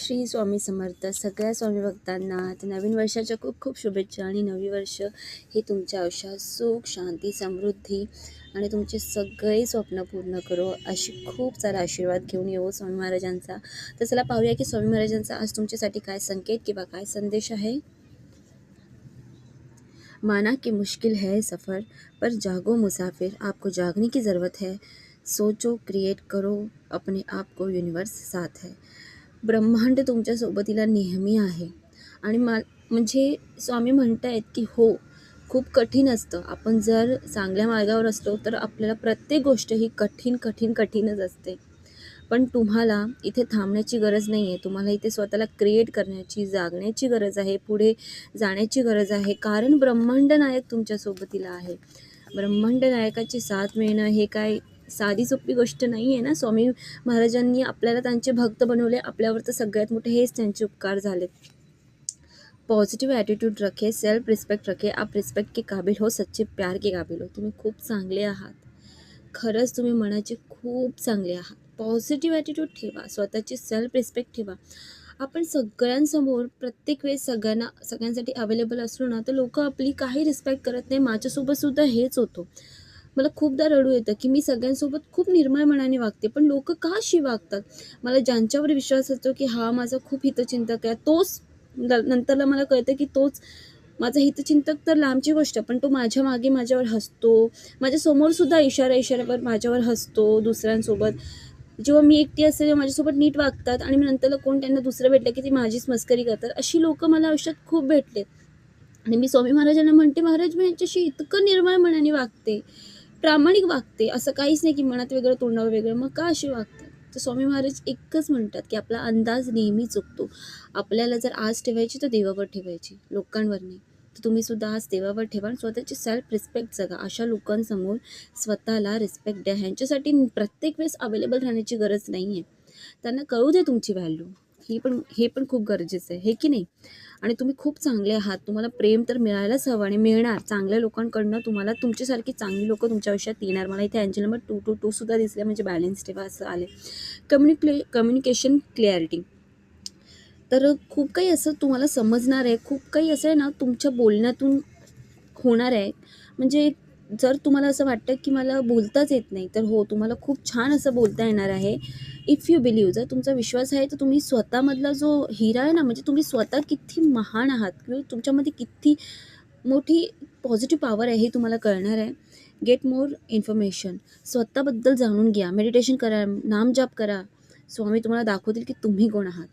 श्री स्वामी समर्थ. सगळ्या स्वामी भक्तांना तर नवीन वर्षाच्या खूप खूप शुभेच्छा. आणि नवी वर्ष हे तुमच्या आयुष्यात सुख, शांती, समृद्धी आणि तुमचे सगळे स्वप्न पूर्ण करो अशी खूप सारा आशीर्वाद घेऊन येऊ स्वामी महाराजांचा. तर चला पाहूया की स्वामी महाराजांचा आज तुमच्यासाठी काय संकेत किंवा काय संदेश आहे. माना कि मुश्किल है सफ़र, पर जागो मुसाफिर, आपको जागने की ज़रूरत है. सोचो, क्रिएट करो, अपने आप को, युनिवर्स साथ है. ब्रह्मांड तुमच्या सोबतीला नेहमी आहे. आणि म्हणजे स्वामी म्हणतायत की हो, खूप कठीण असतं. आपण जर चांगल्या मार्गावर असलो तर आपल्याला प्रत्येक गोष्ट ही कठीणच असते. पण तुम्हाला इथे थांबण्याची गरज नाही आहे. तुम्हाला इथे स्वतःला क्रिएट करण्याची, जागण्याची गरज आहे, पुढे जाण्याची गरज आहे. कारण ब्रह्मांड नायक तुमच्या सोबतीला आहे. ब्रह्मांड नायकाची साथ मिळणं हे काय साधी सोपी गोष्ट नाही आहे ना. स्वामी महाराजांनी आपल्याला त्यांचे भक्त बनवले. आपल्यावर तर सगळ्यात मोठे हेच त्यांचे उपकार झालेत. पॉझिटिव्ह ॲटिट्यूड रखे, सेल्फ रिस्पेक्ट रखे, आप रिस्पेक्ट के काबिल हो, सच्चे प्यार के काबिल हो. तुम्ही खूप चांगले आहात. खरंच तुम्ही मनाचे खूप चांगले आहात. पॉझिटिव्ह ॲटिट्यूड ठेवा, स्वतःची सेल्फ रिस्पेक्ट ठेवा. आपण सगळ्यांसमोर प्रत्येक वेळेस सगळ्यांसाठी अवेलेबल असलो ना तर लोक आपली काही रिस्पेक्ट करत नाही. माझ्यासोबत सुद्धा हेच होतं. मला खूपदा रडू येतं की मी सगळ्यांसोबत खूप निर्मळ मनाने वागते, पण लोक का अशी वागतात. मला ज्यांच्यावर विश्वास असतो की हा माझा खूप हितचिंतक आहे, तोच नंतरला मला कळतं की तोच माझा हितचिंतक तर लांबची गोष्ट, पण तो माझ्या मागे माझ्यावर हसतो. माझ्यासमोर सुद्धा इशाऱ्यावर माझ्यावर हसतो दुसऱ्यांसोबत. जेव्हा मी एकटी असते तेव्हा माझ्यासोबत नीट वागतात आणि नंतरला कोण त्यांना दुसरं भेटलं की ती माझीच मस्करी करतात. अशी लोक मला आयुष्यात खूप भेटलेत. आणि मी स्वामी महाराजांना म्हणते, महाराज मी यांच्याशी इतकं निर्मळ मनाने वागते, प्रामाणिक वागते. असं काहीच नाही की मनात वेगळं तोंडावर वेगळं. मग का अशी वागतात. तर स्वामी महाराज एकच म्हणतात की आपला अंदाज नेहमी चुकतो. आपल्याला जर आस ठेवायची तर देवावर ठेवायची, लोकांवर नाही. तर तुम्ही सुद्धा आज देवावर ठेवा आणि स्वतःची सेल्फ रिस्पेक्ट जगा. अशा लोकांसमोर स्वतःला रिस्पेक्ट द्या. ह्यांच्यासाठी प्रत्येक वेळेस अवेलेबल राहण्याची गरज नाही आहे. त्यांना कळू दे तुमची व्हॅल्यू. हे पण खूप गरजेचं आहे, हे की नाही. आणि तुम्ही खूप चांगले आहात. तुम्हाला प्रेम तर मिळायलाच हवं आणि मिळणार. चांगल्या लोकांकडनं तुम्हाला तुमच्यासारखी चांगली लोकं तुमच्या आयुष्यात येणार. मला इथे अँजल नंबर 222 सुद्धा दिसले, म्हणजे बॅलन्स ठेवा असं आले. Communication clarity. तर खूप काही असं तुम्हाला समजणार आहे. खूप काही असं आहे ना तुमच्या बोलण्यातून होणार आहे. म्हणजे जर तुम्हाला असं वाटतं की मला बोलताच येत नाही, तर हो, तुम्हाला खूप छान असं बोलता येणार आहे. इफ यू बिलीव्ह, जर तुमचा विश्वास आहे तर तुम्ही स्वतःमधला जो हिरा आहे ना, म्हणजे तुम्ही स्वतः किती महान आहात किंवा तुमच्यामध्ये किती मोठी पॉझिटिव्ह पॉवर आहे हे तुम्हाला कळणार आहे. Get more information. स्वतःबद्दल जाणून घ्या. मेडिटेशन करा, नामजाप करा. स्वामी तुम्हाला दाखवतील की तुम्ही कोण आहात.